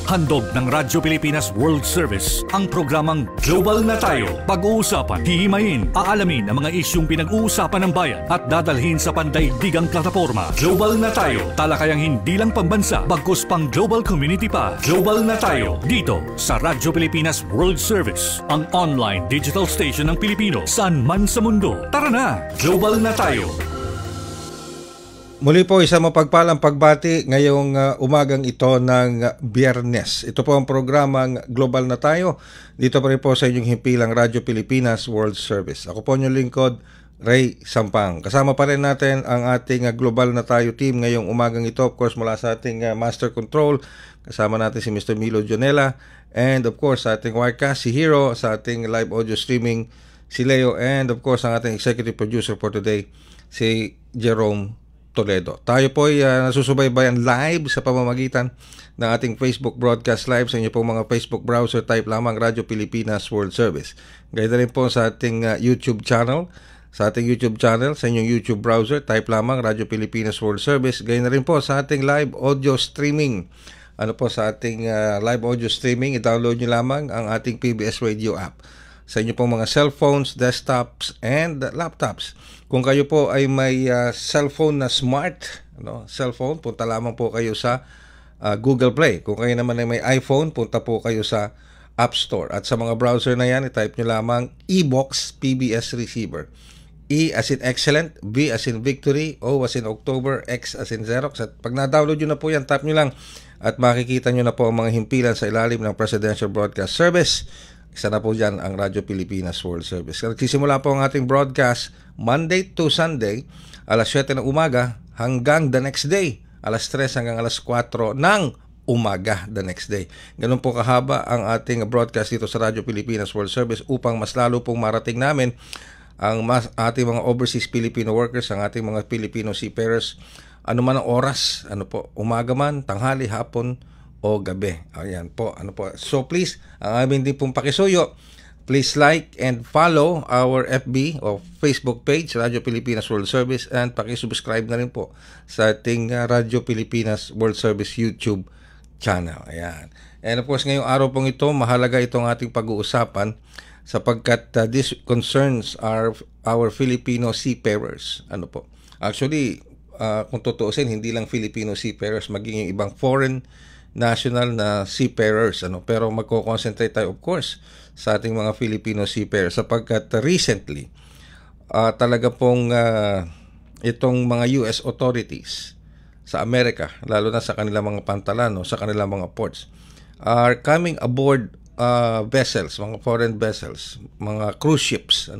Handog ng Radyo Pilipinas World Service ang programang Global na Tayo. Pag-uusapan, hihimayin, aalamin ang mga isyung pinag-uusapan ng bayan at dadalhin sa pandaigdigang plataforma. Global na Tayo, talakayang hindi lang pambansa, bagkus pang global community pa. Global na Tayo, dito sa Radyo Pilipinas World Service, ang online digital station ng Pilipino saan man sa mundo. Tara na, Global na Tayo! Muli po isang mapagpalang pagbati ngayong umagang ito ng Biyernes. Ito po ang programang Global na Tayo. Dito pa rin po sa inyong himpilang Radyo Pilipinas World Service. Ako po inyong lingkod, Ray Sampang. Kasama pa rin natin ang ating Global na Tayo team ngayong umagang ito. Of course, mula sa ating Master Control, kasama natin si Mr. Milo Jonella. And of course, sa ating Wirecast, si Hero. Sa ating live audio streaming, si Leo. And of course, ang ating executive producer for today, si Jerome Toledo. Tayo po ay nasusubaybayan live sa pamamagitan ng ating Facebook broadcast live sa inyo pong mga Facebook browser. Type lamang Radyo Pilipinas World Service. Gaya na rin po sa ating YouTube channel. Sa ating YouTube channel, sa inyong YouTube browser, type lamang Radyo Pilipinas World Service. Gaya na rin po sa ating live audio streaming. Sa ating live audio streaming, i-download nyo lamang ang ating PBS Radio app sa inyo pong mga cellphones, desktops, and laptops. Kung kayo po ay may cellphone na smart, cellphone, punta lamang po kayo sa Google Play. Kung kayo naman ay may iPhone, punta po kayo sa App Store. At sa mga browser na yan, i-type nyo lamang eBox PBS Receiver. E as in excellent, V as in victory, O as in October, X as in Xerox. At pag na-download nyo na po yan, tap nyo lang at makikita nyo na po ang mga himpilan sa ilalim ng Presidential Broadcast Service. Isa na po dyan ang Radyo Pilipinas World Service. Nagsisimula po ang ating broadcast Monday to Sunday, alas 7 ng umaga hanggang the next day, alas 3 hanggang alas 4 ng umaga the next day. Ganun po kahaba ang ating broadcast dito sa Radyo Pilipinas World Service upang mas lalo pong marating namin ang ating mga overseas Filipino workers, ang ating mga Filipino seafarers, ano man ang oras, umaga man, tanghali, hapon, o gabi. Ayan po, So please, ang aming din pong pakisuyo, please like and follow our FB o Facebook page, Radyo Pilipinas World Service, and pakisubscribe na rin po sa ating Radyo Pilipinas World Service YouTube channel. Ayan. And of course, ngayong araw pong ito, mahalaga itong ating pag-uusapan sapagkat this concerns our Filipino seafarers. Actually, kung tutuusin, hindi lang Filipino seafarers, maging yung ibang foreign national na seafarers, pero magko-concentrate tayo of course sa ating mga Filipino seafarers sapagkat recently talaga pong itong mga US authorities sa Amerika, lalo na sa kanilang mga pantalan, sa kanilang mga ports, are coming aboard vessels, mga foreign vessels, mga cruise ships,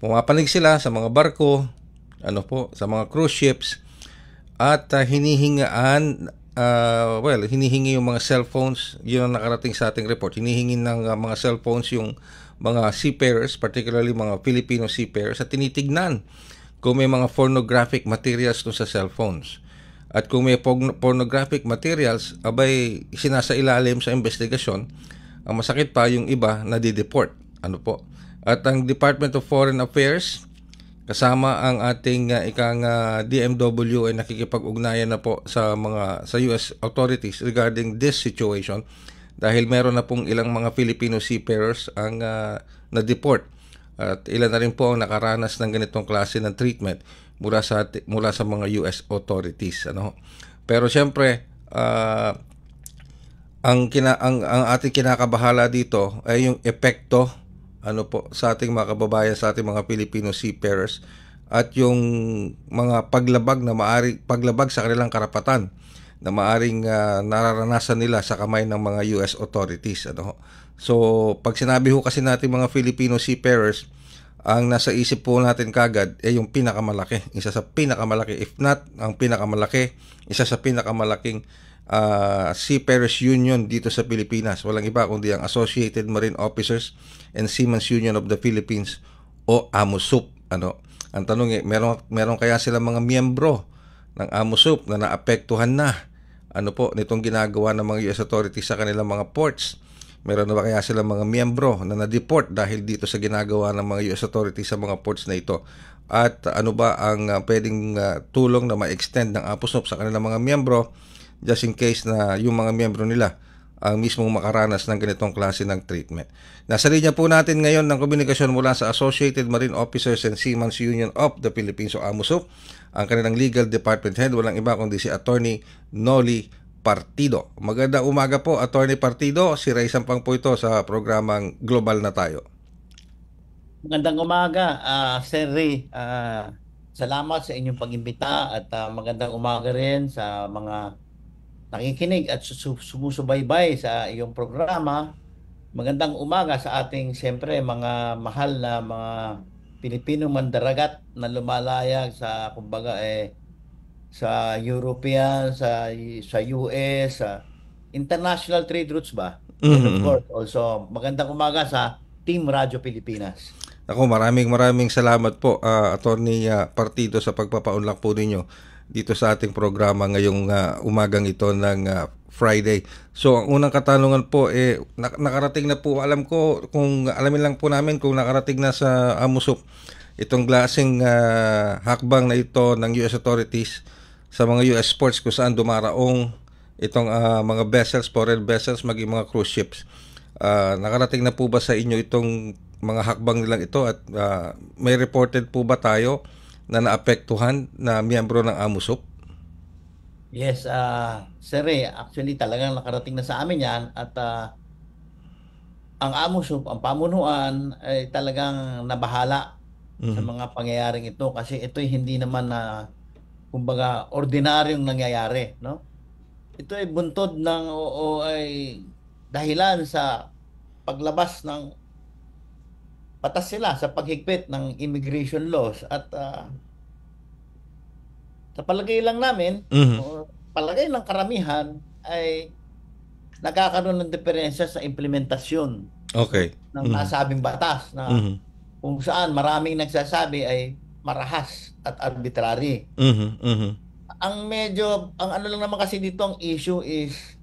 pumapanig sila sa mga barko, sa mga cruise ships at hinihingi yung mga cellphones. Yun ang nakarating sa ating report. Hinihingi ng mga cellphones yung mga seafarers, particularly mga Filipino seafarers, at tinitignan kung may mga pornographic materials dun sa cellphones. At kung may pornographic materials, sinasailalim sa investigasyon. Ang masakit pa, yung iba na di-deport. At ang Department of Foreign Affairs, kasama ang ating DMW ay nakikipag-ugnayan na po sa US authorities regarding this situation dahil meron na pong ilang mga Filipino seafarers ang na-deport at ilan na rin po ang nakaranas ng ganitong klase ng treatment mula sa mga US authorities. Pero siyempre, ang ating kinakabahala dito ay yung epekto sa ating mga kababayan, sa ating mga Filipino seafarers at yung mga paglabag sa kanilang karapatan na maaring nararanasan nila sa kamay ng mga US authorities. So, pag sinabi kasi natin mga Filipino seafarers, ang nasa isip po natin kagad ay yung pinakamalaki, isa sa pinakamalaki, if not ang pinakamalaki, isa sa pinakamalaking Seafarers Union dito sa Pilipinas. Walang iba kundi ang Associated Marine Officers and Seamen's Union of the Philippines o AMUSUP. Ang tanong meron kaya sila mga miyembro ng AMUSUP na naapektuhan na nitong ginagawa ng mga US authorities sa kanilang mga ports? Meron na ba kaya sila mga miyembro na na-deport dahil dito sa ginagawa ng mga US authorities sa mga ports na ito? At ano ba ang pwedeng tulong na ma-extend ng AMUSUP sa kanilang mga miyembro just in case na yung mga miyembro nila ang mismong makaranas ng ganitong klase ng treatment. Nasa linya po natin ngayon ng komunikasyon mula sa Associated Marine Officers and Seamen's Union of the Philippines o AMUSUP, ang kanilang legal department head, walang iba kundi si Attorney Noli Partido. Magandang umaga po, Attorney Partido. Si Ray Sampang po ito sa programang Global na Tayo. Magandang umaga, Sir Ray. Salamat sa inyong pag-imbita at magandang umaga rin sa mga nakikinig at sumusubaybay sa iyong programa. Magandang umaga sa ating siyempre mga mahal na mga Pilipino mandaragat na lumalayag sa kumbaga sa European, sa US, sa international trade routes ba? And of course also magandang umaga sa Team Radyo Pilipinas. Ako, maraming salamat po, Attorney Partido, sa pagpapaunlak po ninyo dito sa ating programa ngayong umagang ito ng Friday. So, ang unang katanungan po, nakarating na po, alamin lang po namin kung nakarating na sa AMUSUP itong klaseng hakbang na ito ng US authorities sa mga US ports kung saan dumaraong itong mga vessels, foreign vessels, maging mga cruise ships. Nakarating na po ba sa inyo itong mga hakbang nilang ito at may reported po ba tayo na naapektuhan na miyembro ng AMUSUP? Yes, Sir Ray, actually talagang nakarating na sa amin yan at ang AMUSUP, ang pamunuan ay talagang nabahala sa mga pangyayaring ito kasi ito'y hindi naman na kumbaga ordinaryong nangyayari, no? Ito ay buntod ng ay dahilan sa paglabas ng batas sila sa paghigpit ng immigration laws at sa palagay lang namin, o palagay ng karamihan ay nagkakaroon ng diferensya sa implementasyon ng nasabing batas na kung saan maraming nagsasabi ay marahas at arbitrary. Ang ano lang naman kasi dito ang issue is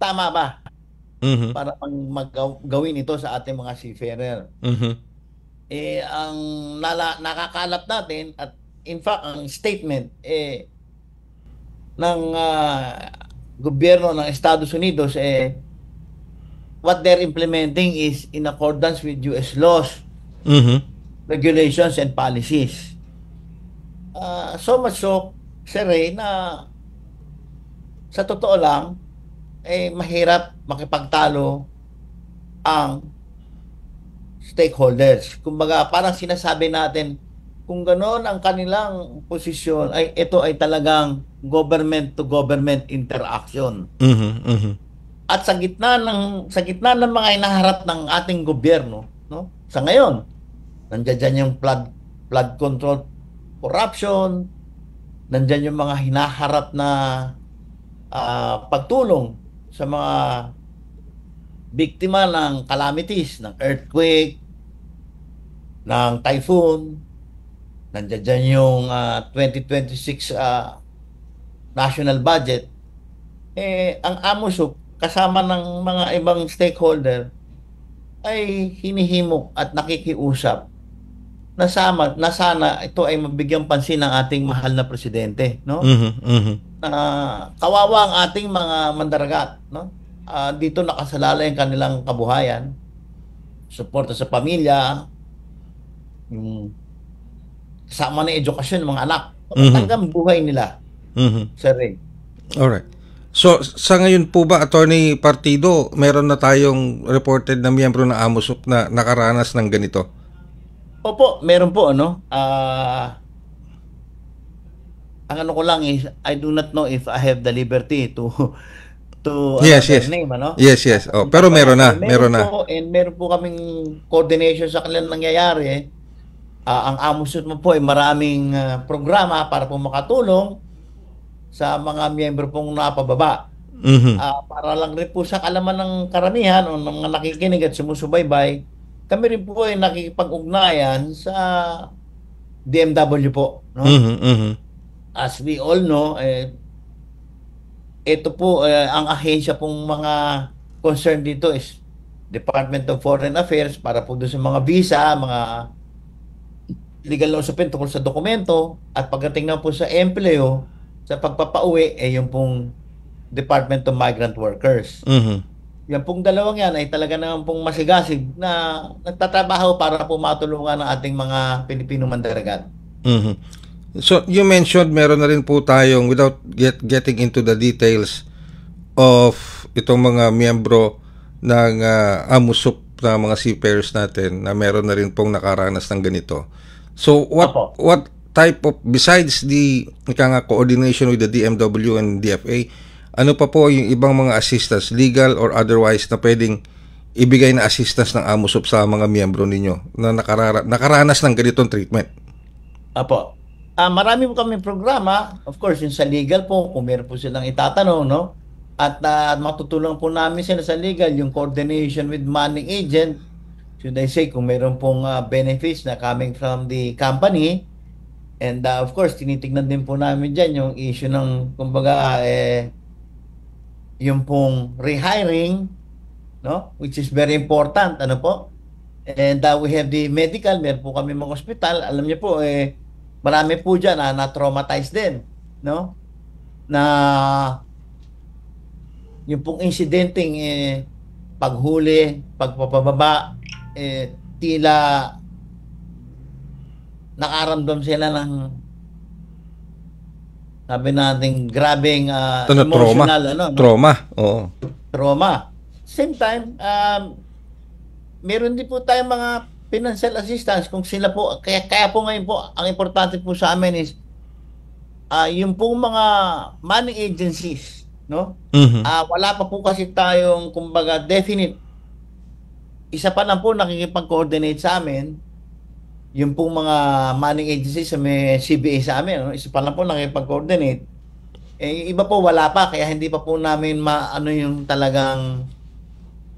tama ba para gawin ito sa ating mga seafarer. Ang nakakalap natin at in fact ang statement ng gobyerno ng Estados Unidos what they're implementing is in accordance with US laws, regulations and policies. So much so, Sir Ray, na sa totoo lang mahirap makipagtalo ang stakeholders. Kumbaga, parang sinasabi natin, kung gano'n ang kanilang posisyon, ay ito ay talagang government-to-government interaction. At sa gitna ng mga hinaharap ng ating gobyerno, no? Sa ngayon, nandiyan yung flood control corruption, nandiyan yung mga hinaharap na pagtulong sa mga biktima ng calamities, ng earthquake, ng typhoon. Nandiyan dyan yung 2026 national budget. Ang AMUSUP, kasama ng mga ibang stakeholder, ay hinihimok at nakikiusap na sana ito ay mabigyang pansin ng ating mahal na presidente, no? Kawawa ang ating mga mandaragat, no? Dito nakasalalay ang kanilang kabuhayan, suporta sa pamilya, yung kasama ng edukasyon ng mga anak, talagang buhay nila. Sir Ray. Alright. So, sa ngayon po ba, Attorney Partido, meron na tayong reported na miyembro ng AMUSUP na nakaranas ng ganito? Opo, meron po, ano? Ang ano ko lang is, I do not know if I have the liberty to yes. name, ano? Yes. Oh, pero meron na. Meron po kaming coordination sa kanilang nangyayari. Ang AMUSUP mo po ay maraming programa para po makatulong sa mga miyembro pong napababa. Para lang rin po sa kalaman ng karamihan o ng mga nakikinig at sumusubaybay, kami rin po ay nakikipag-ugnayan sa DMW po. No? As we all know, ito po, ang ahensya pong mga concern dito is Department of Foreign Affairs para po doon sa mga visa, mga legal na usapin tungkol sa dokumento, at pagdating na po sa empleo, sa pagpapauwi ay yung pong Department of Migrant Workers. Yan pong dalawang yan ay talaga naman pong masigasig na nagtatrabaho para po matulungan ng ating mga Pilipino mandaragat. So, you mentioned meron na rin po tayong, without getting into the details of itong mga miyembro ng AMUSUP na mga seafarers natin na meron na rin pong nakaranas ng ganito. So, what type of, besides the coordination with the DMW and DFA, ano pa po yung ibang mga assistance, legal or otherwise, na pwedeng ibigay na assistance ng AMUSUP sa mga miyembro ninyo na nakaranas ng ganitong treatment? Apo. Marami po kami programa, of course, yung sa legal po, kung meron po silang itatanong, no? At matutulungan po namin sila sa legal, yung coordination with money agent, should I say, kung meron pong benefits na coming from the company. And of course, tinitignan din po namin dyan yung issue ng, kumbaga, yung pong rehiring, no? Which is very important, ano po? And we have the medical, meron po kami mga hospital, alam niyo po, marami po dyan na-traumatize din, no? Na yung pong insidenteng paghuli, pagpapababa, tila nakaramdam sila ng, sabi natin, grabing emotional, trauma. Oo. Trauma. Same time, meron din po tayong mga financial assistance kung sila po, kaya po ngayon po, ang importante po sa amin is, yung pong mga money agencies, no? Wala pa po kasi tayong, kumbaga, definite. Isa pa lang po nakikipag-coordinate sa amin, yung pong mga money agencies sa may CBA sa amin, no? Isa pa lang po nakikipag-coordinate. Yung iba po wala pa, kaya hindi pa po namin ano yung talagang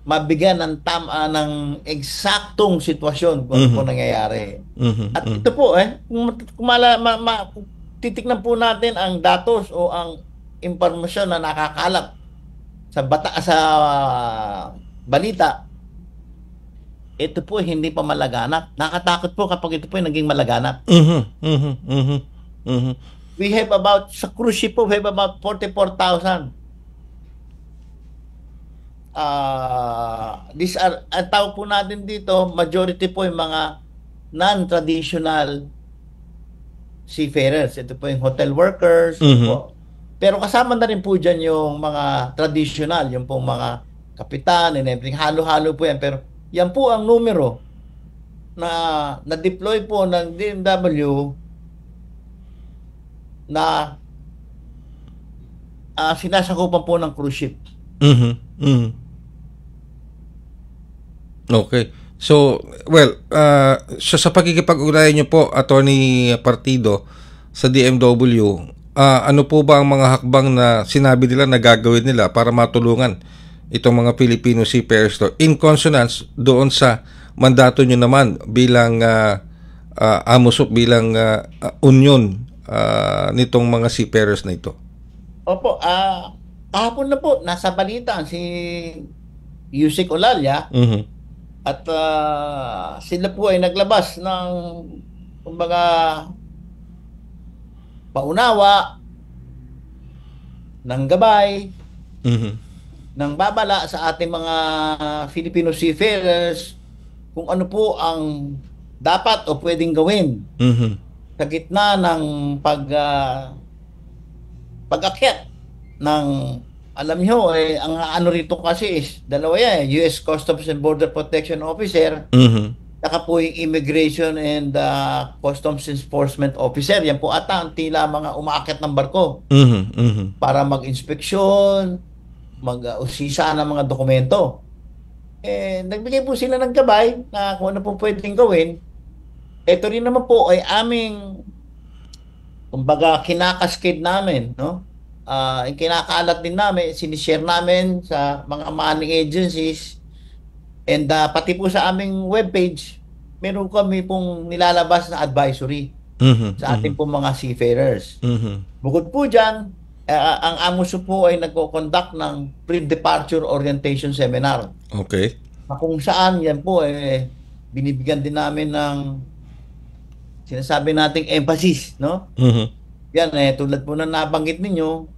mabigyan ng eksaktong sitwasyon kung ano po nangyayari. At ito po, kung titignan po natin ang datos o ang impormasyon na nakakalap sa balita, ito po hindi pa malaganap. Nakatakot po kapag ito po naging malaganap. We have about, sa cruise ship po, we have about 44,000. These are, ang tawag po natin dito, majority po yung mga non-traditional seafarers. Ito po yung hotel workers. Po. Pero kasama na rin po dyan yung mga traditional, yung pong mga kapitan and everything. Halo-halo po yan. Pero yan po ang numero na deploy po ng DMW na sinasakupan po ng cruise ship. Okay. So, well, sa pagkikipag-ugnayan niyo po, Attorney Partido, sa DMW, ano po ba ang mga hakbang na sinabi nila na gagawin nila para matulungan itong mga Filipino seafarers in consonance doon sa mandato nyo naman bilang AMUSUP, bilang union nitong mga seafarers na ito? Opo, kahapon na po, nasa balita si Yusek Olalia, at sila po ay naglabas ng, kumbaga, paunawa, ng gabay, ng babala sa ating mga Filipino seafarers kung ano po ang dapat o pwedeng gawin sa gitna ng pag-akyat ng, alam nyo, ang ano rito kasi is dalawa yan, US Customs and Border Protection Officer, saka po yung Immigration and Customs Enforcement Officer. Yan po ata ang tila mga umaakyat ng barko para mag-inspeksyon, mag-usisa ng mga dokumento. Nagbigay po sila ng gabay na kung ano po pwedeng gawin. Ito rin naman po ay aming, kumbaga, kinakaskade namin, no? Kinakalat din namin, sinishare namin sa mga money agencies, and pati po sa aming webpage, meron kami pong nilalabas na advisory sa ating pong mga seafarers. Bukod po dyan, ang AMUSUP po ay nagko-conduct ng pre-departure orientation seminar. Okay. Na kung saan yan po binibigyan din namin ng sinasabi nating emphasis, no? yan tulad po na nabanggit ninyo,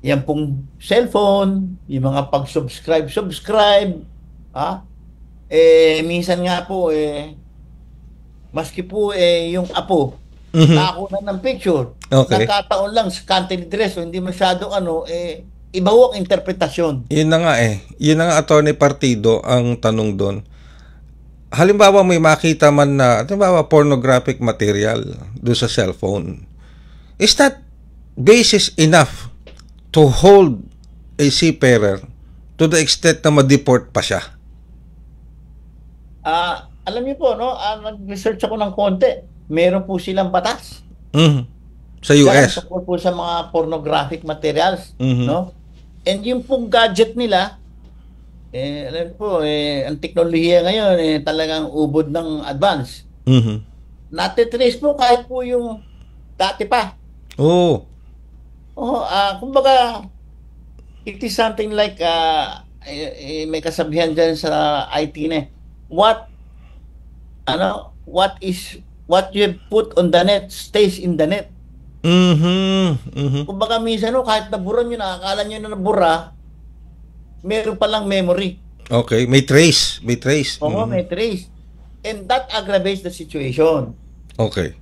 yan pong cellphone, yung mga subscribe, ha? Minsan nga po, maski po yung apo, nakakuha ng picture, Okay. nagkataon lang, scantily dress, o hindi masyadong iba ho ang interpretasyon. Yun na nga eh. Yun na nga, Attorney Partido, ang tanong doon. Halimbawa may makita man na, halimbawa pornographic material doon sa cellphone. Is that basis enough to hold a seafarer to the extent na ma-deport pa siya? Alam niyo po, no, nag-research ako ng konti. Meron po silang batas. Mhm. Sa Yan, US. tungkol po sa mga pornographic materials, Mhm. no? And yung pong gadget nila, alam po, ang teknolohiya ngayon, talagang ubod ng advance. Mhm. Natitrace po kahit po yung dati pa. Oh. Kumbaga, it is something like, may kasabihan dyan sa IT na, what you put on the net stays in the net. Mhm. Mhm. Kumbaga minsan, kahit nabura nyo na, akala nyo na nabura, meron palang memory. Okay, may trace, may trace. Oo, Mhm. may trace. And that aggravates the situation. Okay.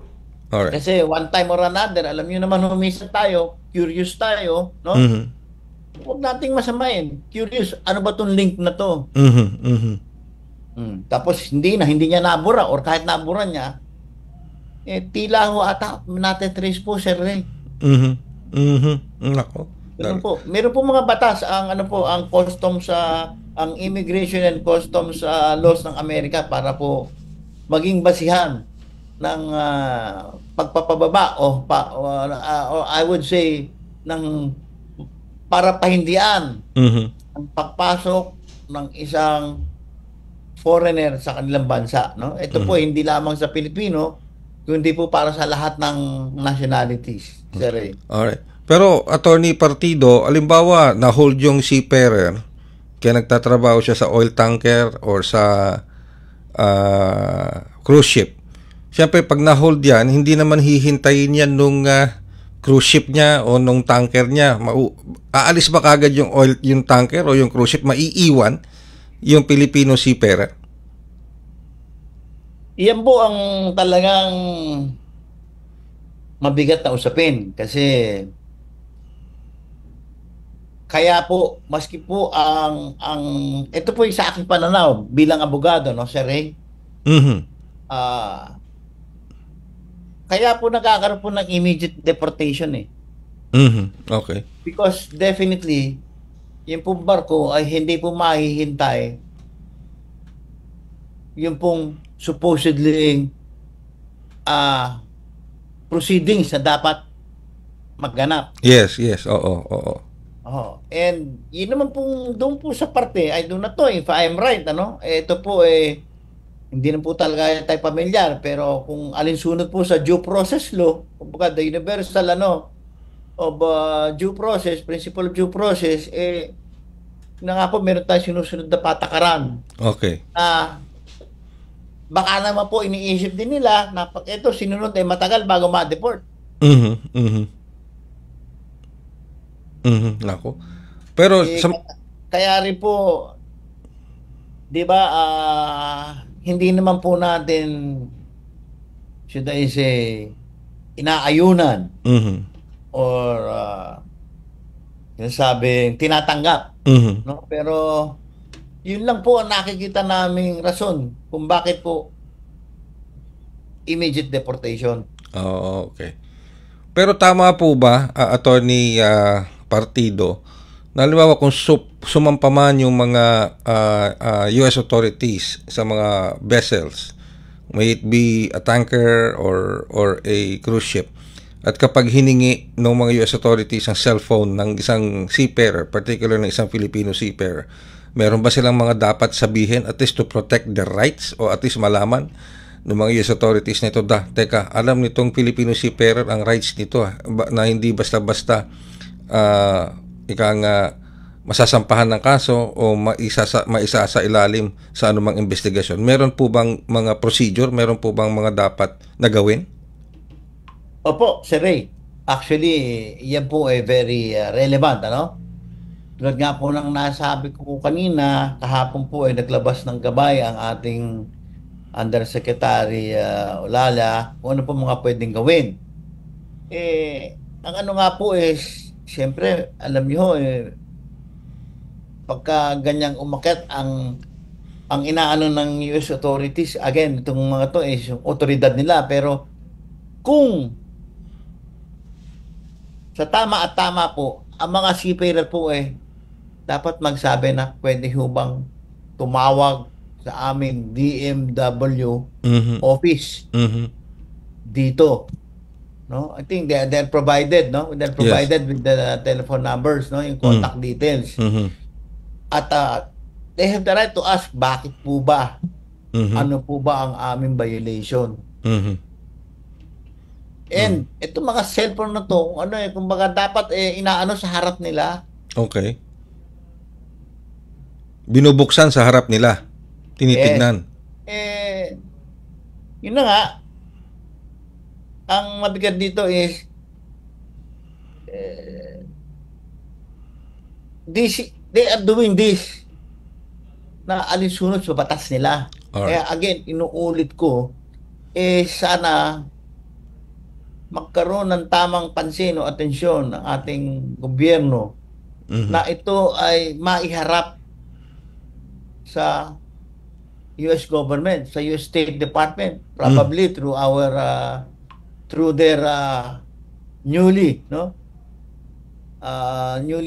All right. Kasi one time or another, alam nyo naman, minsan tayo, curious tayo, no? Mhm. Huwag nating masamain. Curious, ano ba tong link na to? Mhm. Mhm. Tapos hindi niya nabura or kahit nabura niya, tila ho ata natitrace po, Sir Ray. Mhm. Mhm. Nako. Ganun po. Meron po mga batas ang ang customs ang immigration and customs laws ng Amerika para po maging basihan ng pagpapababa o I would say ng para pahindian Mhm. ang pagpasok ng isang foreigner sa kanilang bansa, no? Ito po hindi lamang sa Pilipino, kundi po para sa lahat ng nationalities, Sir Ray. Alright. Pero, Attorney Partido, alimbawa, na-hold yung seafarer, kaya nagtatrabaho siya sa oil tanker or sa cruise ship. Siyempre, pag na-hold yan, hindi naman hihintayin yan nung cruise ship niya o nung tanker niya. Aalis ba kagad yung tanker o yung cruise ship? Maiiwan yung Filipino seafarer? Iyan po ang talagang mabigat na usapin kasi kaya po maski po ito po yung sa aking pananaw bilang abogado, no, Sir Ray. Mhm. Kaya po nagkakaroon po ng immediate deportation Mhm. Okay. because definitely yung pong barko ay hindi po mahihintay yung pong supposedly proceedings na dapat magganap. Yes, yes. Oo, oo. And yun naman pong doon po sa parte, I do not know if I am right, ito po hindi na po talaga tayo pamilyar, pero kung alinsunod po sa due process law, kumbaga the universal of due process, principle of due process, na nga po meron tayong sinusunod na patakaran. Okay. Baka naman po iniisip din nila na pag ito sinunod matagal bago ma-deport. Mhm. Mhm. Mhm. Nako. Pero Kaya rin po, 'di ba, hindi naman po natin, should I say, inaayunan Mhm. or sinasabing tinatanggap, Mhm. no? Pero yun lang po ang nakikita naming rason kung bakit po immediate deportation. Oh, okay. Pero tama po ba, Attorney Partido, na halimbawa kung sumampa man yung mga US authorities sa mga vessels, may it be a tanker or a cruise ship, at kapag hiningi ng mga US authorities ang cellphone ng isang seafarer, particular ng isang Filipino seafarer, meron ba silang mga dapat sabihin at least to protect their rights o at least malaman ng mga US authorities nito, teka, alam nitong Filipino seafarer ang rights nito na hindi basta-basta masasampahan ng kaso o maisa sa ilalim sa anumang investigasyon. Meron po bang mga procedure? Meron po bang mga dapat na gawin? Opo, Sir Ray. Actually, yan po ay very relevant, ano? Tulad nga po ng nasabi ko po kanina, kahapon po ay naglabas ng gabay ang ating Undersecretary Olala kung ano po mga pwedeng gawin. Ang ano nga po is, siyempre, alam niyo, pagka ganyang umakyat ang inaano ng US authorities, again, itong mga to is yung otoridad nila, pero kung sa tama at tama po, ang mga seafarer po dapat magsabi na pwede hubang tumawag sa aming DMW office dito. No? I think they're provided, no? They're provided with the telephone numbers, no? Yung contact details. At they have the right to ask, bakit po ba? Ano po ba ang aming violation? And itong mga cellphone na to, ano kumbaga dapat inaano sa harap nila. Okay. Binubuksan sa harap nila. Tinitignan. Yun na nga. Ang mabigat dito is they are doing this na alinsunod sa batas nila. Kaya again, inuulit ko, sana magkaroon ng tamang pansin o atensyon ng ating gobyerno na ito ay maiharap sa US government, sa US State Department, probably through their newly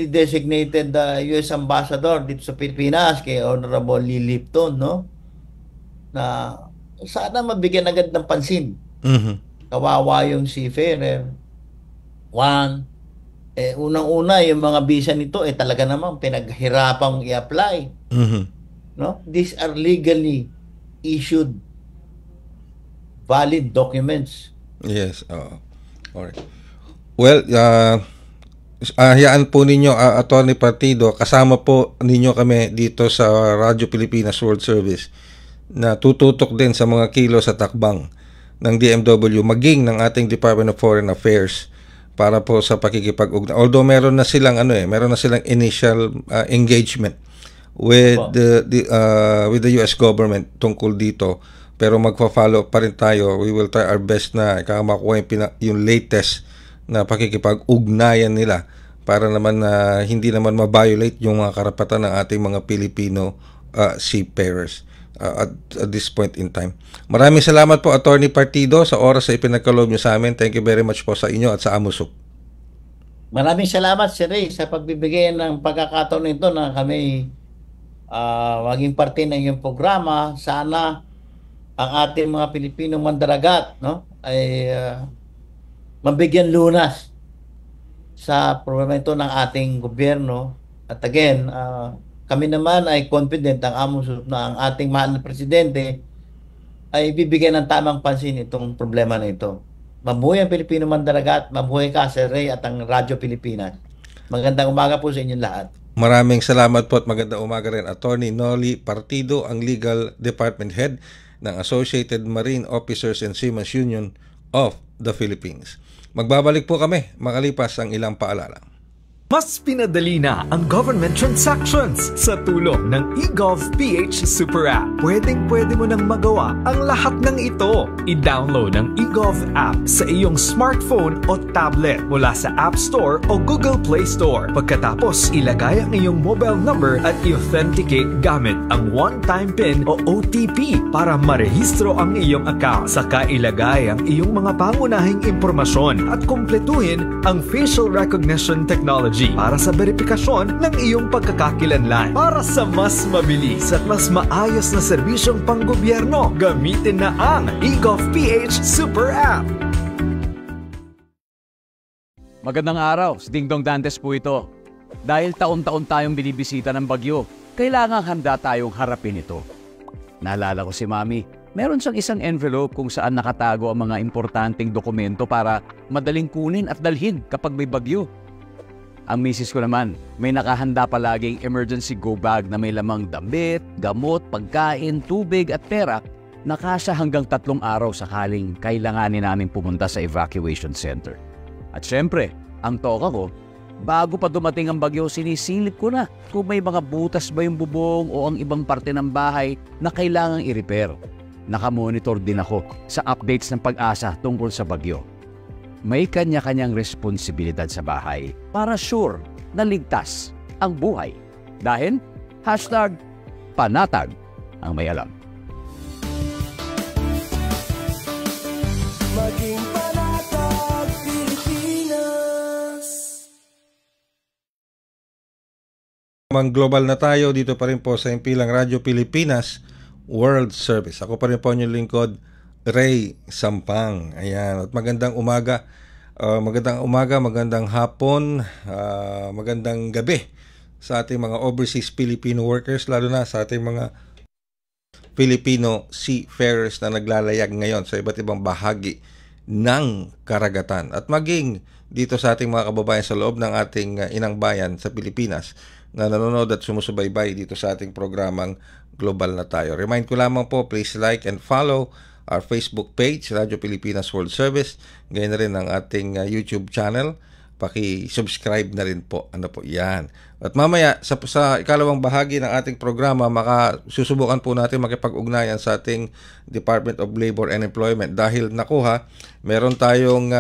designated US Ambassador dito sa Pilipinas, kay Honorable Lee Lipton, no? Na sana mabigyan agad ng pansin. Kawawa yung seafarer. One, unang-una, yung mga visa nito, talaga namang pinaghirapang i-apply. No? These are legally issued valid documents. Yes. Alright. Well, hayaan po ninyo, Attorney Partido, kasama po ninyo kami dito sa Radyo Pilipinas World Service na tututok din sa mga kilos at takbang ng DMW maging ng ating Department of Foreign Affairs para po sa pakikipag-ugnayan. Although meron na silang initial engagement with the US government tungkol dito, pero magfa-follow pa rin tayo. We will try our best na makuha yung latest na pakikipag-ugnayan nila para naman hindi naman ma-violate yung mga karapatan ng ating mga Pilipino seafarers at this point in time. Maraming salamat po, Attorney Partido, sa oras sa ipinagkaloob niyo sa amin. Thank you very much po sa inyo at sa AMUSUP. Maraming salamat, Sir Ray, sa pagbibigay ng pagkakataon nito na kami maging parte ng iyong programa. Sana ang ating mga Pilipinong mandaragat, no, ay mabigyan lunas sa problema ito ng ating gobyerno. At again, kami naman ay confident ang AMUSUP na ang ating mahal na presidente ay bibigyan ng tamang pansin itong problema na ito. Mabuhay ang Pilipino mandaragat, mabuhay ka, Sir Ray, at ang Radyo Pilipinas. Magandang umaga po sa inyong lahat. Maraming salamat po at magandang umaga rin, Attorney Noli Partido, ang Legal Department Head ng Associated Marine Officers and Seamen's Union of the Philippines. Magbabalik po kami makalipas ang ilang paalala. Mas pinadali na ang government transactions sa tulong ng eGovPH Super App. Pwedeng-pwede mo nang magawa ang lahat ng ito. I-download ang eGov app sa iyong smartphone o tablet mula sa App Store o Google Play Store. Pagkatapos, ilagay ang iyong mobile number at i-authenticate gamit ang one-time PIN o OTP para marehistro ang iyong account. Saka ilagay ang iyong mga pangunahing impormasyon at kumpletuhin ang facial recognition technology para sa verifikasyon ng iyong pagkakakilanlan. Para sa mas mabilis at mas maayos na serbisyong panggobyerno, gamitin na ang eGovPH Super App. Magandang araw, si Dingdong Dantes po ito. Dahil taon-taon tayong binibisita ng bagyo, kailangang handa tayong harapin ito. Naalala ko si Mami, meron siyang isang envelope kung saan nakatago ang mga importanteng dokumento para madaling kunin at dalhin kapag may bagyo. Ang misis ko naman, may nakahanda palaging emergency go bag na may lamang damit, gamot, pagkain, tubig at pera nakasya hanggang 3 araw sakaling kailanganin namin pumunta sa evacuation center. At syempre, ang toka ko, bago pa dumating ang bagyo, sinisilip ko na kung may mga butas ba yung bubong o ang ibang parte ng bahay na kailangang i-repair. Nakamonitor din ako sa updates ng Pag-asa tungkol sa bagyo. May kanya-kanyang responsibilidad sa bahay para sure na ligtas ang buhay. Dahil #panatag ang may alam. Maging panatag Pilipinas. Global na tayo dito pa rin po sa Himpilang Radyo Pilipinas World Service. Ako pa rin po inyong lingkod, Ray Sampang. Ayan, at magandang umaga, magandang hapon, magandang gabi sa ating mga overseas Filipino workers, lalo na sa ating mga Filipino seafarers na naglalayag ngayon sa iba't ibang bahagi ng karagatan. At maging dito sa ating mga kababayan sa loob ng ating inang bayan sa Pilipinas na nanonood at sumusubaybay dito sa ating programang Global na Tayo. Remind ko lamang po, please like and follow our Facebook page, Radyo Pilipinas World Service. Ganyan na rin ang ating YouTube channel. Paki-subscribe na rin po. Ano po yan. At mamaya, sa ikalawang bahagi ng ating programa, susubukan po natin makipag-ugnayan sa ating Department of Labor and Employment. Dahil nakuha, meron tayong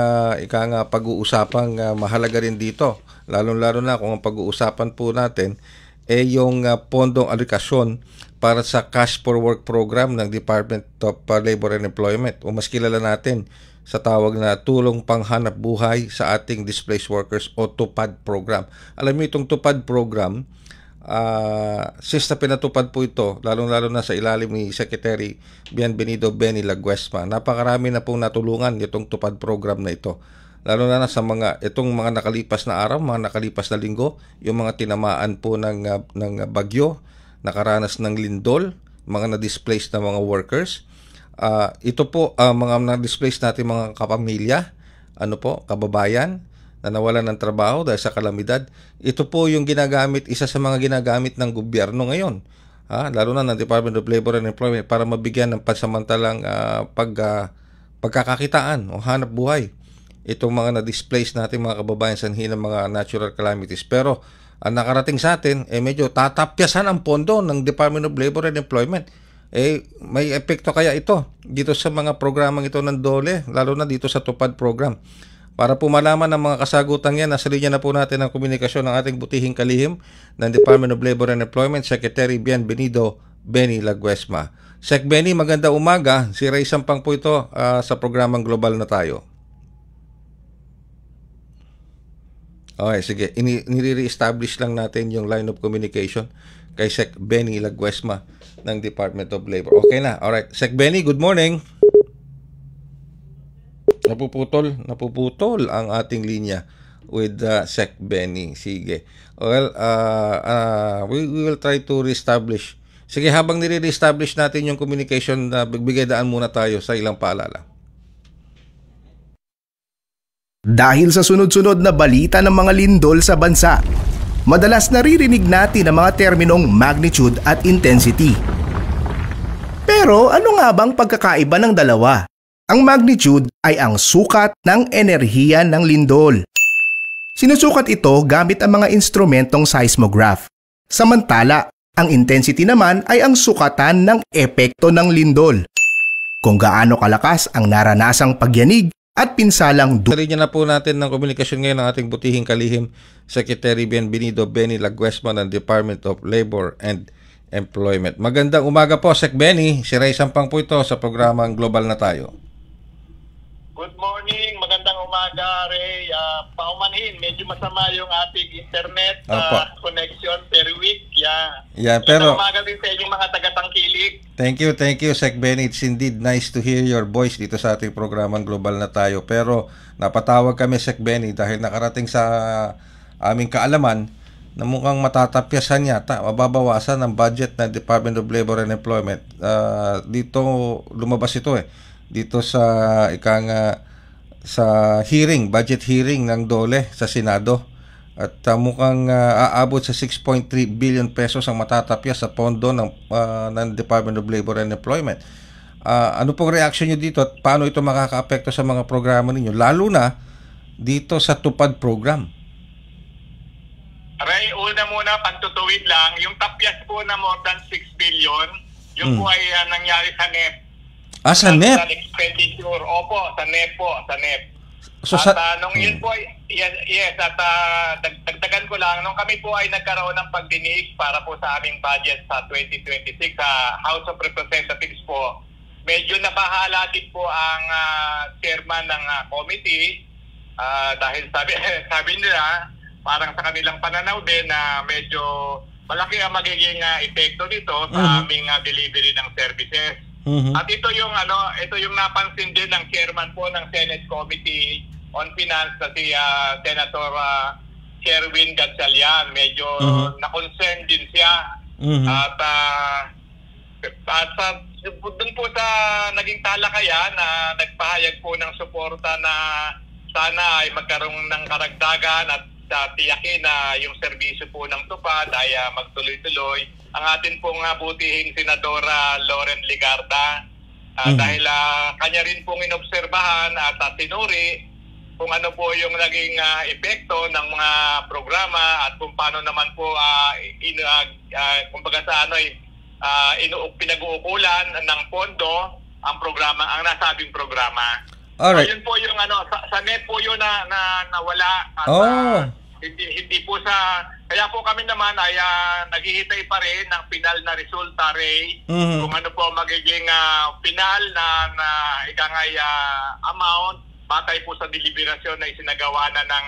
pag-uusapang mahalaga rin dito. Lalong-lalo na kung ang pag-uusapan po natin yung pondong alokasyon para sa Cash for Work program ng Department of Labor and Employment, o mas kilala natin sa tawag na Tulong Panghanap Buhay sa ating Displaced Workers o TUPAD program. Alam niyo itong TUPAD program, since na pinatupad po ito, lalong-lalo na sa ilalim ni Secretary Bienvenido Benny Laguesma, napakarami na pong natulungan itong TUPAD program na ito. Lalo na sa itong mga nakalipas na araw, mga nakalipas na linggo, yung mga tinamaan po ng bagyo, nakaranas ng lindol, mga na-displaced na mga workers. Ito po mga na-displaced natin mga kapamilya, kababayan na nawalan ng trabaho dahil sa kalamidad. Ito po yung isa sa mga ginagamit ng gobyerno ngayon, lalo na ng Department of Labor and Employment, para mabigyan ng pansamantalang pagkakakitaan o hanap buhay itong mga na-displaced natin mga kababayan sa ng mga natural calamities. Pero ang nakarating sa atin, medyo tatapyasan ang pondo ng Department of Labor and Employment. May epekto kaya ito dito sa mga programang ito ng DOLE, lalo na dito sa TUPAD program. Para po malaman ng mga kasagutan yan, nasa linya na po natin ang komunikasyon ng ating butihing kalihim ng Department of Labor and Employment, Secretary Bienvenido Benny Laguesma. Sec Benny, maganda umaga. Si Ray Sampang po ito sa programang Global na Tayo. Okay, sige. Nire-establish lang natin yung line of communication kay Sec Benny Laguesma ng Department of Labor. Okay na. Alright. Sec Benny, good morning. Napuputol ang ating linya with Sec Benny. Sige. Well, we will try to reestablish. Sige, habang nire-establish natin yung communication, bigay daan muna tayo sa ilang paalala. Dahil sa sunod-sunod na balita ng mga lindol sa bansa, madalas naririnig natin ang mga terminong magnitude at intensity. Pero ano nga bang pagkakaiba ng dalawa? Ang magnitude ay ang sukat ng enerhiya ng lindol. Sinusukat ito gamit ang mga instrumentong seismograph. Samantala, ang intensity naman ay ang sukatan ng epekto ng lindol. Kung gaano kalakas ang naranasang pagyanig at pinsalang Linya na po natin ng komunikasyon ngayon ng ating butihing kalihim, Secretary Bienvenido Benny Laguesma ng Department of Labor and Employment. Magandang umaga po, Sec Benny. Si Ray Sampang po ito sa programang Global na Tayo. Good morning, magandang umaga, Ray. Paumanhin, medyo masama yung ating internet connection per week. Yeah, pero umaga din sa inyong mga taga-tangkilik. Thank you, Sec Benny. It's indeed nice to hear your voice dito sa ating programang Global na Tayo. Pero napatawag kami, Sec Benny, dahil nakarating sa aming kaalaman na mukhang matatapyasan yata, mababawasan ang budget ng Department of Labor and Employment. Dito lumabas ito dito sa sa budget hearing ng DOLE sa Senado. At mukhang aabot sa 6.3 billion pesos ang matatapyas sa pondo ng Department of Labor and Employment. Ano pong reaction nyo dito at paano ito makaka-apekto sa mga programa ninyo? Lalo na dito sa Tupad program. Ray, una muna, pagtutuwid lang, yung tapyas po na more than 6 billion, yung po ay nangyari sa NEP. Sa NEP? Sa expenditure. Opo, sa NEP po, sa NEP. So, nung yun po, yes, at dagdagan ko lang, nung kami po ay nagkaroon ng pagdinig para po sa aming budget sa 2026 sa House of Representatives po, medyo nabahala din po ang chairman ng committee dahil sabi nila, parang sa kanilang pananaw din na medyo malaki ang magiging epekto dito sa aming delivery ng services. At ito yung napansin din ng chairman po ng Senate Committee on Finance na si Senator Sherwin Gatchalian. Medyo na-concern din siya. At dun po sa naging talakayan na nagpahayag po ng suporta na sana ay magkaroon ng karagdagan at tiyakin na yung serbisyo po ng Tupad ay magtuloy-tuloy. Ang atin pong butihing Senadora Loren Ligarda dahil kanya rin pong inobserbahan at sinuri kung ano po yung naging epekto ng mga programa at kung paano naman po kumbaga sa pinag-uukulan ng pondo ang programa, ang nasabing programa. Alright. So, yun po yung sa NEP po yun na nawala at hindi po kaya po kami naman ay naghihintay pa rin ng final na resulta, Ray, kung ano po magiging final na amount batay po sa deliberasyon na isinagawa na ng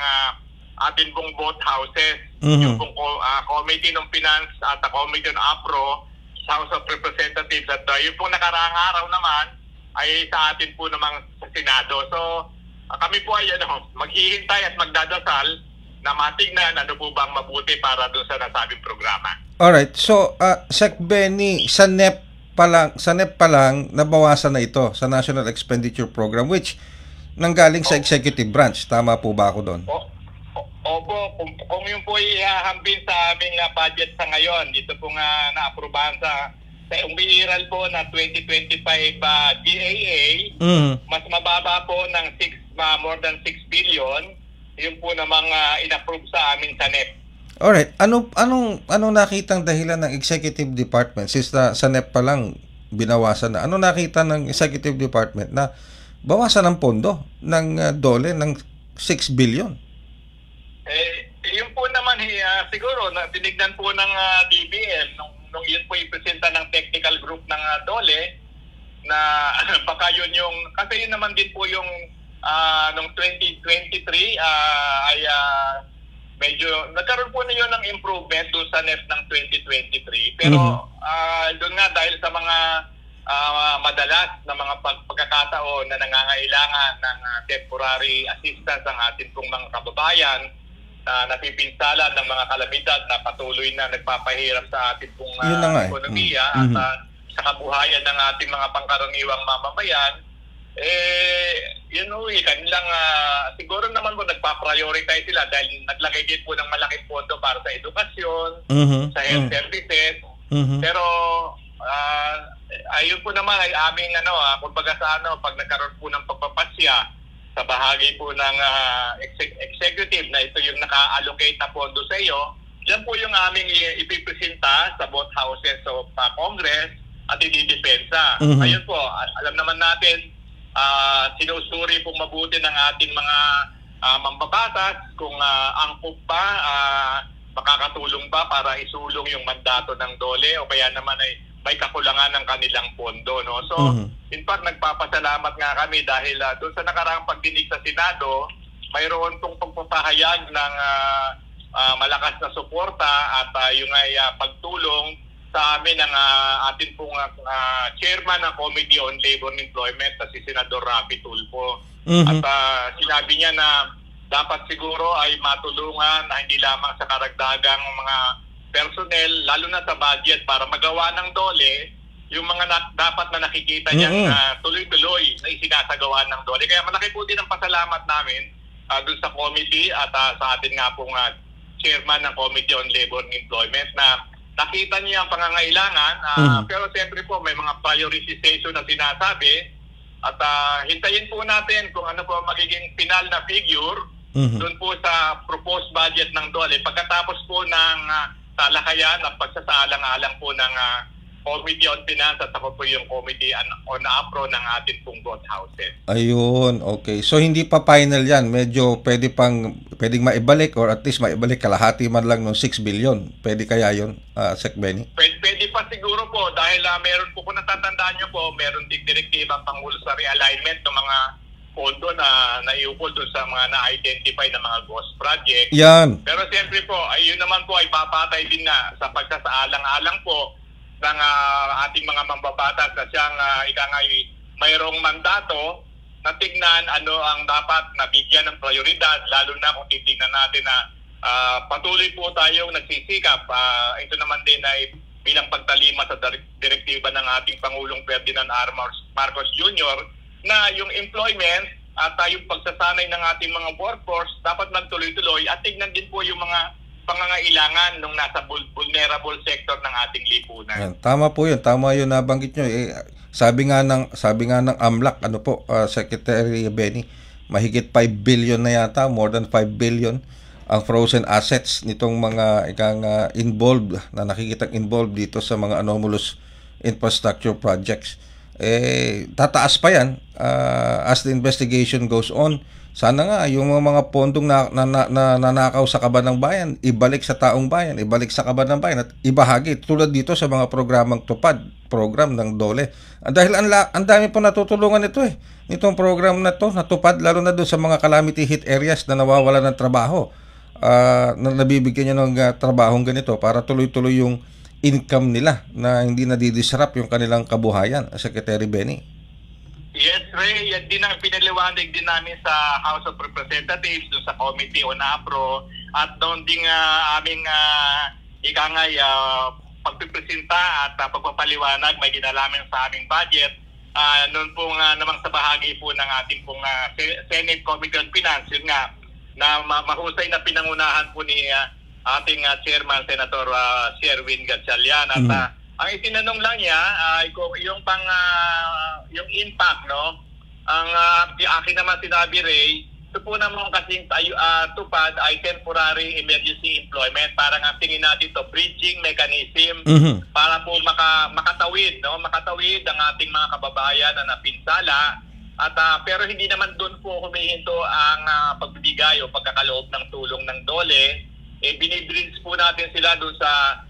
atin pong both houses, yung pong Committee ng Finance at Committee on APRO, House of Representatives, at yung pong nakaraang araw naman ay sa atin po namang sa Senado. So kami po ay maghihintay at magdadasal na matignan ano po bang mabuti para doon sa nasabing programa. Alright, so Sec Benny, sa NEP pa lang nabawasan na ito sa National Expenditure Program, which nanggaling sa executive branch. Tama po ba ako doon? Opo, kung yung po ihahambin sa aming budget sa ngayon, dito po nga na-aprobahan sa umbiiral po na 2025 GAA, mas mababa po ng more than 6 billion, yung po namang in-approve sa amin sa NEP. Alright, anong nakitang dahilan ng executive department? Since sa NEP pa lang binawasan na, ano nakita ng executive department na bawasan ng pondo ng DOLE ng 6 billion? Yun po naman siguro na tinignan po ng DBM nung yun po ipresenta ng technical group ng DOLE na baka yun yung, kasi yun naman din po yung nung 2023 ay medyo nagkaroon po na yun ng improvement doon sa NEP ng 2023, pero doon nga dahil sa mga madalas na mga pagkakataon na nangangailangan ng temporary assistance ang ating pong mga kababayan na napipinsala ng mga kalamidad na patuloy na nagpapahirap sa ating pong ekonomiya at sa kabuhayan ng ating mga pangkaraniwang mamamayan, kanilang siguro naman po nagpa-prioritize sila dahil naglagay din po ng malaking pondo para sa edukasyon, sa health services, pero ayun po naman ay aming kumbaga sa pag nagkaroon po ng pagpapasya sa bahagi po ng executive na ito yung naka-allocate na pondo sa iyo, yan po yung aming ipipresenta sa both houses of Congress at ididepensa. Ayun po, alam naman natin, sinusuri pong mabuti ng ating mga mambabatas kung angkop ba, makakatulong ba para isulong yung mandato ng DOLE o kaya naman ay may kakulangan ng kanilang pondo, no? So, in fact, nagpapasalamat nga kami dahil doon sa nakaraang pagdinig sa Senado, mayroon pong pagpapahayag ng malakas na suporta at yung ay pagtulong sa amin ng atin pong chairman ng Committee on Labor and Employment, si Senador Rafi Tulfo. At sinabi niya na dapat siguro ay matulungan na hindi lamang sa karagdagang mga personnel, lalo na sa budget para magawa ng DOLE yung mga dapat na nakikita niyang tuloy-tuloy na isinasagawa ng DOLE. Kaya malaki po din ang pasalamat namin dun sa committee at sa atin nga pong chairman ng Committee on Labor and Employment na nakita niya ang pangangailangan, pero siyempre po may mga prioritization na sinasabi at hintayin po natin kung ano po magiging final na figure doon po sa proposed budget ng DOLE pagkatapos po ng talakayan at pagsasaalang-alang po ng Committee on Finance at ako po yung Committee on APRO ng ating pong both houses. Ayun, okay. So hindi pa final yan. Medyo pwedeng maibalik or at least maibalik kalahati man lang ng 6 billion. Pwede kaya yun, Sec Benny? Pwede pa siguro po dahil meron po, kung natatandaan nyo po, meron din direktiba ang Pangulo sa realignment ng mga pondo na naiukol doon sa mga na-identify na mga ghost project. Yan. Pero siyempre po, ayun naman po ay papatay din na sa pagsasaalang-alang po ng ating mga mambabatas na siyang mayroong mandato na tignan ano ang dapat nabigyan ng prioridad, lalo na kung titignan natin na patuloy po tayong nagsisikap. Ito naman din ay bilang pagtalima sa direktiba ng ating Pangulong Ferdinand R. Marcos Jr. na yung employment at yung pagsasanay ng ating mga workforce dapat magtuloy-tuloy at tignan din po yung mga pangangailangan nung nasa vulnerable sector ng ating lipunan. Yan, tama po 'yun. Tama 'yun nabanggit nyo. Sabi nga ng AMLAC, Secretary Benny, mahigit 5 billion na yata, more than 5 billion ang frozen assets nitong mga involved na nakikitang involved dito sa mga anomalous infrastructure projects. Tataas pa yan as the investigation goes on. Sana nga yung mga pondong nanakaw sa kaban ng bayan, ibalik sa taong bayan, ibalik sa kaban ng bayan at ibahagi tulad dito sa mga programang tupad, program ng DOLE. Dahil ang dami po natutulungan nito nitong program na to, natupad lalo na doon sa mga calamity hit areas na nawawala ng trabaho. Na nabibigyan niya ng trabahong ganito para tuloy-tuloy yung income nila na hindi nadidisrupt yung kanilang kabuhayan, Secretary Benny. Yes, Ray. Yan din ang pinaliwanag din namin sa House of Representatives, doon sa Committee on APRO, at doon din aming pagpipresenta at pagpapaliwanag may ginalaman sa aming budget. Noon pong namang sa bahagi po ng ating pong Senate Committee on Finance, yun nga, na mahusay na pinangunahan po ni ating Chairman, Senator Sherwin Gatchalian. At ang itinanong lang niya ay yung impact, no? Ang akin naman sinabi, Ray, ito po naman kasing tupad ay temporary emergency employment. Parang ang tingin natin to bridging mechanism para po makatawid, no? Makatawid ang ating mga kababayan na napinsala. At pero hindi naman doon po humihinto ang pagbibigay o pagkakaloob ng tulong ng DOLE. Binibridge po natin sila doon sa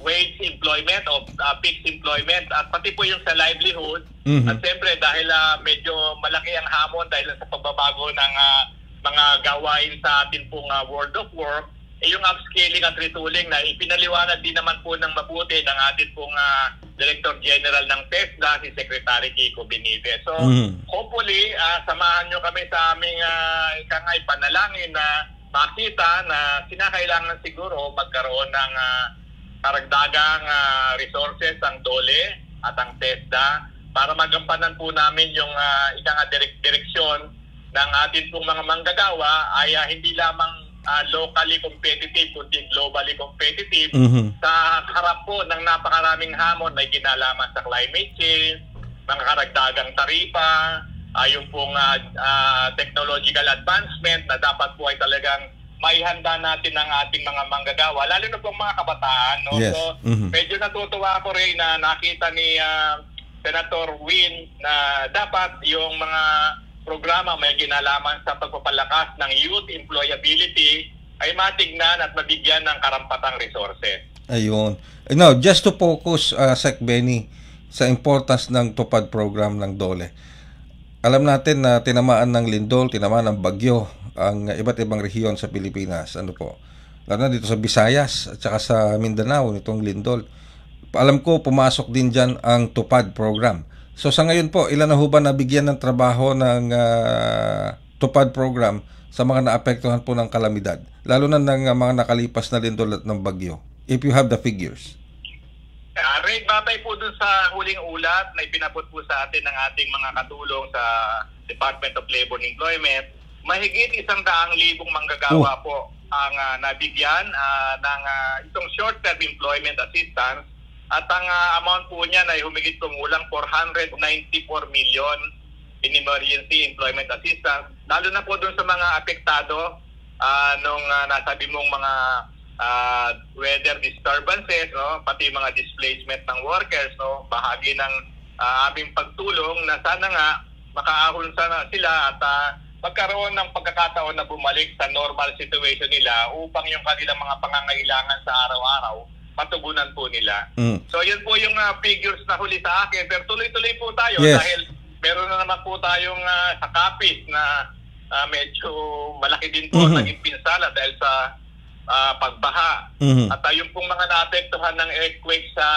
wage employment o fixed employment at pati po yung sa livelihood. At siyempre dahil medyo malaki ang hamon dahil sa pagbabago ng mga gawain sa atin pong world of work, yung upscaling at retooling na ipinaliwanag din naman po ng mabuti ng atin pong Director General ng TESDA, si Secretary Kiko Benitez. So hopefully samahan nyo kami sa aming panalangin na makita na kinakailangan siguro magkaroon ng karagdagang resources ang DOLE at ang TESDA para magampanan po namin yung direksyon ng atin pong mga manggagawa ay hindi lamang locally competitive kundi globally competitive sa harap po ng napakaraming hamon na kinalaman sa climate change, mga karagdagang taripa, yung pong technological advancement na dapat po ay talagang maihanda natin ang ating mga manggagawa, lalo na pong mga kabataan. No? Yes. So, medyo natutuwa ako rin na nakita ni Senator Win na dapat yung mga programa may kinalaman sa pagpapalakas ng youth employability ay matignan at mabigyan ng karampatang resources. Ayun. Now, just to focus, Sec Benny, sa importance ng tupad program ng DOLE. Alam natin na tinamaan ng lindol, tinamaan ng bagyo ang iba't ibang rehiyon sa Pilipinas. Ano po? Lalo na dito sa Visayas at saka sa Mindanao nitong lindol. Alam ko pumasok din dyan ang tupad program. So sa ngayon po, ilan na ho ba nabigyan ng trabaho ng tupad program sa mga naapektuhan po ng kalamidad? Lalo na ng mga nakalipas na lindol at ng bagyo. If you have the figures. Ray, batay po dun sa huling ulat na ipinabot po sa atin ng ating mga katulong sa Department of Labor and Employment, mahigit 100,000 manggagawa po ang nabigyan ng itong short-term employment assistance at ang amount po niya ay humigit kumulang 494 million in emergency employment assistance, lalo na po doon sa mga apektado nung nasabi mong mga weather disturbances, no, pati mga displacement ng workers, no, bahagi ng aming pagtulong na sana nga makaahon sana sila at magkaroon ng pagkakataon na bumalik sa normal situation nila upang yung kanilang mga pangangailangan sa araw-araw matugunan po nila. So yun po yung figures na huli sa akin, pero tuloy-tuloy po tayo dahil meron na naman po tayong sa Capiz na medyo malaki din po naging pinsala dahil sa pagbaha. At yung pong mga naapektuhan ng earthquake sa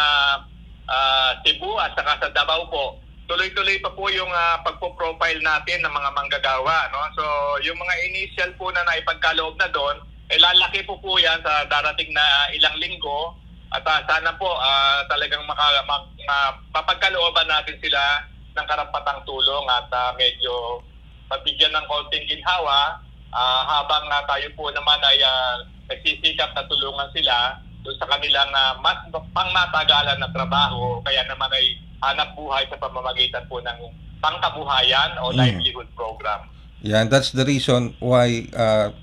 Cebu at saka sa Davao po, tuloy-tuloy pa po yung pagpo-profile natin ng mga manggagawa, no? So yung mga initial po na naipagkaloob na doon, lalaki po yan sa darating na ilang linggo at sana po talagang mapagkalooban natin sila ng karampatang tulong at medyo mabigyan ng konting ginhawa habang tayo po naman ay nagsisikap na tulungan sila doon sa kanilang mas pangmatagalan na trabaho, kaya naman ay hanap buhay sa pamamagitan po ng pangkabuhayan o livelihood program. Yan, that's the reason why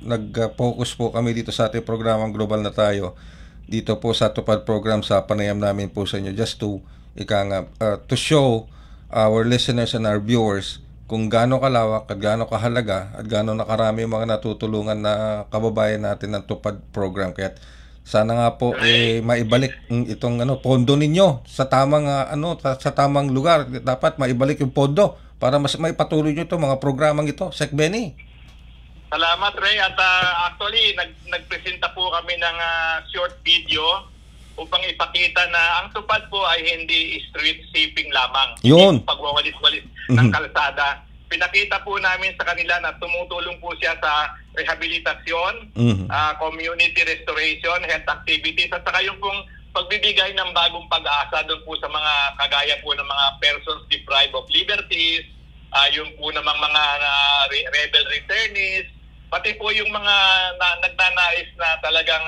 nag-focus po kami dito sa ating programang Global na Tayo. Dito po sa Tupad program sa panayam namin po sa inyo just to to show our listeners and our viewers kung gaano kalawak at gaano kahalaga at gaano nakarami mga natutulungan na kababayan natin ng Tupad program. Kaya sana nga po maibalik itong pondo ninyo sa tamang sa tamang lugar. Dapat maibalik yung pondo para mas maipatuloy nyo ito mga programang ito. Sec Benny. Salamat, Ray. At actually, nagpresenta po kami ng short video upang ipakita na ang tupad po ay hindi street sweeping lamang. Yun. Pagwawalis-walis ng kalsada. Pinakita po namin sa kanila na tumutulong po siya sa rehabilitasyon, community restoration, health activities, at saka yung pong pagbibigay ng bagong pag-asa doon po sa mga kagaya po ng mga persons deprived of liberties, yung po namang mga rebel returnees, pati po yung mga nagnanais na talagang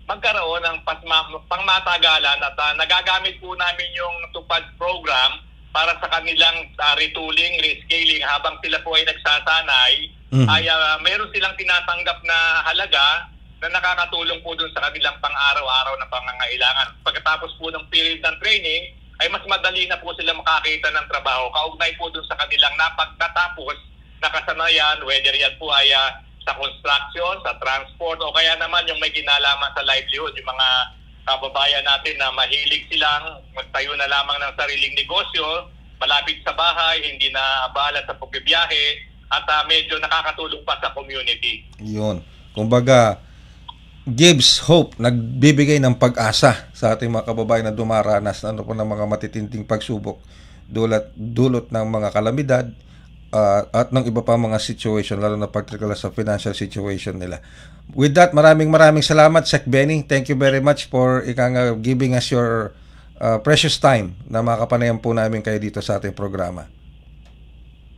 magkaroon ng pangmatagalan at nagagamit po namin yung Tupad program para sa kanilang retooling, rescaling habang sila po ay nagsasanay, ay meron silang tinatanggap na halaga na nakakatulong po dun sa kanilang pang-araw-araw na pangangailangan. Pagkatapos po ng period ng training, ay mas madali na po sila makakita ng trabaho kaugnay po dun sa kanilang napagkatapos na kasanayan, whether yan po ay sa construction, sa transport, o kaya naman yung may kinalaman sa livelihood, yung mga kababayan natin na mahilig silang magtayo na lamang ng sariling negosyo, malapit sa bahay, hindi na abala sa pagbibiyahe, at medyo nakakatulong pa sa community. Yun. Kumbaga, gives hope, nagbibigay ng pag-asa sa ating mga kababayan na dumaranas ng mga matitinding pagsubok, dulot ng mga kalamidad, at ng iba pa mga situation, lalo na particular sa financial situation nila. With that, maraming salamat, Sec Benny. Thank you very much for giving us your precious time na makapanayan po namin kayo dito sa ating programa.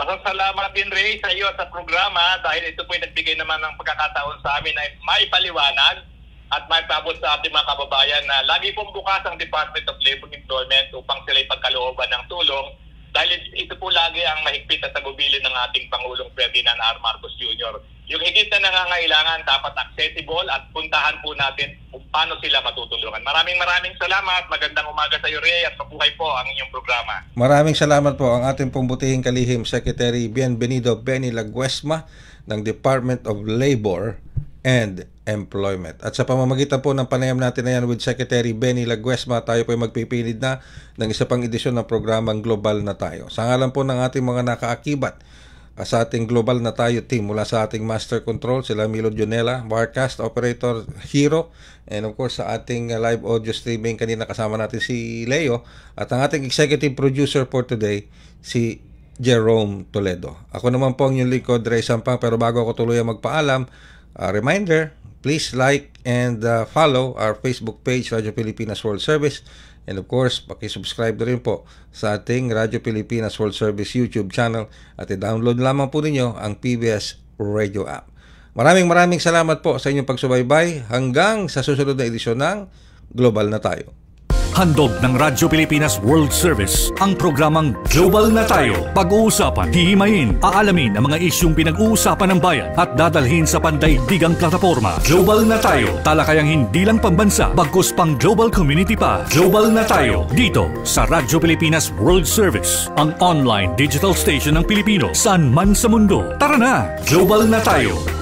Salamat din, Ray, sa iyo sa programa dahil ito po ay nagbigay naman ng pagkakataon sa amin na may paliwanag at may paabot sa ating mga kababayan na lagi pong bukas ang Department of Labor and Employment upang sila ipagkalooban ng tulong dahil ito po lagi ang mahigpit at tagubilin ng ating Pangulong Ferdinand R. Marcos Jr. Yung higit na nangangailangan dapat accessible at puntahan po natin kung paano sila matutulungan. Maraming salamat. Magandang umaga sa iyo, Ray, at mabuhay po ang inyong programa. Maraming salamat po ang ating pong butihing kalihim, Secretary Bienvenido Benny Laguesma ng Department of Labor and Employment. At sa pamamagitan po ng panayam natin na yan with Secretary Benny Laguesma, tayo po ay magpipilid na ng isa pang edisyon ng programang Global na Tayo. Sa ngalan po ng ating mga nakaakibat sa ating Global na Tayo team, mula sa ating Master Control, sila Milo Jonela, Broadcast Operator Hero, and of course sa ating live audio streaming, kanina kasama natin si Leo, at ang ating Executive Producer for today, si Jerome Toledo. Ako naman po ang inyong lingkod, Ray Sampang, pero bago ako tuloy magpaalam, reminder, please like and follow our Facebook page, Radio Pilipinas World Service. And of course, pakisubscribe na rin po sa ating Radio Pilipinas World Service YouTube channel at i-download lamang po ninyo ang PBS Radio app. Maraming salamat po sa inyong pagsubaybay. Hanggang sa susunod na edisyon ng Global na Tayo. Handog ng Radyo Pilipinas World Service ang programang Global na Tayo. Pag-uusapan, hihimayin, aalamin ang mga isyung pinag-uusapan ng bayan at dadalhin sa pandaigdigang plataforma. Global na Tayo, talakayang hindi lang pambansa, bagkus pang global community pa. Global na Tayo, dito sa Radyo Pilipinas World Service, ang online digital station ng Pilipino saan man sa mundo. Tara na, Global na Tayo.